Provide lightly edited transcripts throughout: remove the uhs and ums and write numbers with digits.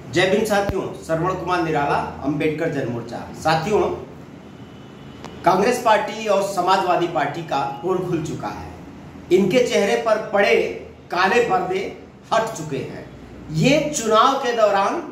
जय भीम साथियों, श्रवण कुमार निराला, अंबेडकर जन मोर्चा। साथियों, कांग्रेस पार्टी और समाजवादी पार्टी का पोल खुल चुका है। इनके चेहरे पर पड़े काले पर्दे हट चुके हैं। ये चुनाव के दौरान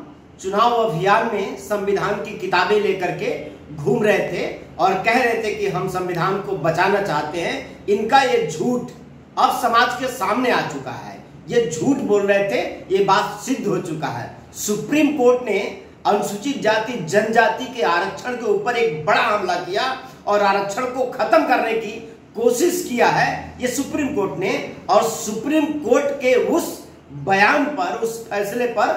चुनाव अभियान में संविधान की किताबें लेकर के घूम रहे थे और कह रहे थे कि हम संविधान को बचाना चाहते हैं। इनका ये झूठ अब समाज के सामने आ चुका है। ये झूठ बोल रहे थे, ये बात सिद्ध हो चुका है। सुप्रीम कोर्ट ने अनुसूचित जाति जनजाति के आरक्षण के ऊपर एक बड़ा हमला किया और आरक्षण को खत्म करने की कोशिश किया है ये सुप्रीम कोर्ट ने। और सुप्रीम कोर्ट के उस बयान पर, उस फैसले पर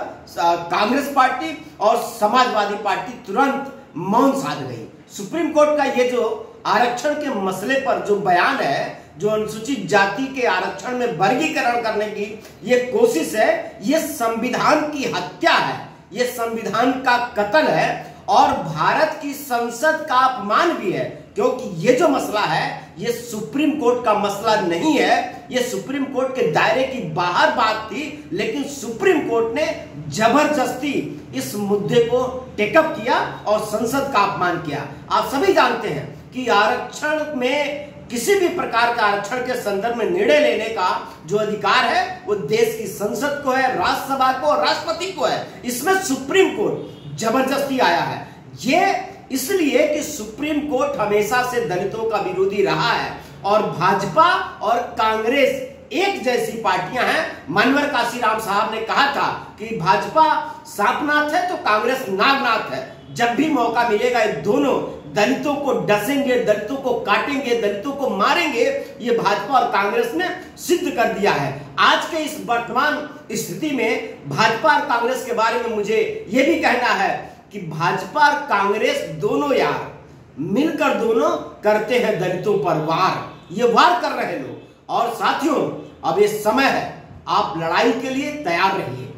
कांग्रेस पार्टी और समाजवादी पार्टी तुरंत मौन साध गई। सुप्रीम कोर्ट का ये जो आरक्षण के मसले पर जो बयान है, जो अनुसूचित जाति के आरक्षण में वर्गीकरण करने की ये कोशिश है, ये संविधान की हत्या है, ये संविधान का कत्ल है और भारत की संसद का अपमान भी है। क्योंकि ये जो मसला है, ये सुप्रीम कोर्ट का मसला नहीं है, ये सुप्रीम कोर्ट के दायरे की बाहर बात थी, लेकिन सुप्रीम कोर्ट ने जबरदस्ती इस मुद्दे को टेकअप किया और संसद का अपमान किया। आप सभी जानते हैं कि आरक्षण में किसी भी प्रकार का आरक्षण के संदर्भ में निर्णय लेने का जो अधिकार है वो देश की संसद को है, राज्यसभा को और राष्ट्रपति को है। इसमें सुप्रीम कोर्ट जबरदस्ती आया है। ये इसलिए कि सुप्रीम कोर्ट हमेशा से दलितों का विरोधी रहा है और भाजपा और कांग्रेस एक जैसी पार्टियां हैं। मनवर काशीराम साहब ने कहा था कि भाजपा सांपनाथ है तो कांग्रेस नागनाथ है। जब भी मौका मिलेगा ये दोनों दलितों को डसेंगे, दलितों को काटेंगे, दलितों को मारेंगे। ये भाजपा और कांग्रेस ने सिद्ध कर दिया है। आज के इस वर्तमान स्थिति में भाजपा और कांग्रेस के बारे में मुझे यह भी कहना है कि भाजपा और कांग्रेस दोनों यार मिलकर दोनों करते हैं दलितों पर वार। ये वार कर रहे लोग। और साथियों, अब ये समय है, आप लड़ाई के लिए तैयार रहिए।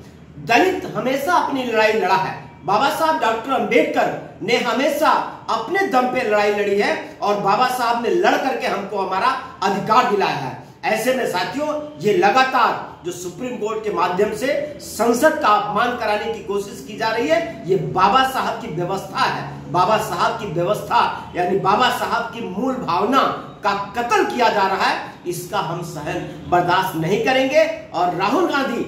दलित हमेशा अपनी लड़ाई लड़ा है। बाबा साहब डॉक्टर अंबेडकर ने हमेशा अपने दम पे लड़ाई लड़ी है और बाबा साहब ने लड़ करके हमको हमारा अधिकार दिलाया है। ऐसे में साथियों, ये लगातार जो सुप्रीम कोर्ट के माध्यम से संसद का अपमान कराने की कोशिश की जा रही है, ये बाबा साहब की व्यवस्था है। बाबा साहब की व्यवस्था यानी बाबा साहब की मूल भावना का कत्ल किया जा रहा है। इसका हम सहन बर्दाश्त नहीं करेंगे। और राहुल गांधी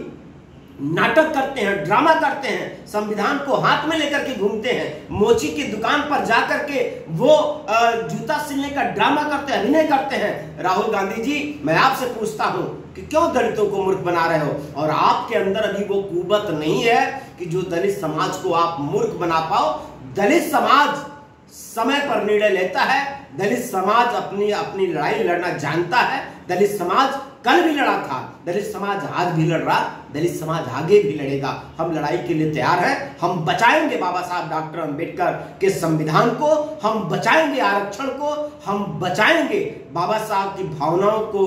नाटक करते हैं, ड्रामा करते हैं, संविधान को हाथ में लेकर के घूमते हैं, मोची की दुकान पर जाकर के वो जूता सिलने का ड्रामा करते हैं, अभिनय करते हैं। राहुल गांधी जी, मैं आपसे पूछता हूं कि क्यों दलितों को मूर्ख बना रहे हो? और आपके अंदर अभी वो कुवत नहीं है कि जो दलित समाज को आप मूर्ख बना पाओ। दलित समाज समय पर निर्णय लेता है। दलित समाज अपनी लड़ाई लड़ना जानता है। दलित समाज कल भी लड़ा था, दलित समाज आज भी लड़ रहा, दलित समाज आगे भी लड़ेगा। हम लड़ाई के लिए तैयार हैं। हम बचाएंगे बाबा साहब डॉक्टर अंबेडकर के संविधान को, हम बचाएंगे आरक्षण को, हम बचाएंगे बाबा साहब की भावनाओं को,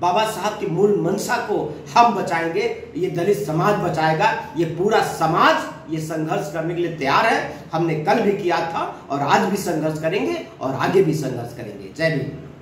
बाबा साहब की मूल मंशा को हम बचाएंगे। ये दलित समाज बचाएगा। ये पूरा समाज ये संघर्ष करने के लिए तैयार है। हमने कल भी किया था और आज भी संघर्ष करेंगे और आगे भी संघर्ष करेंगे। जय भीम।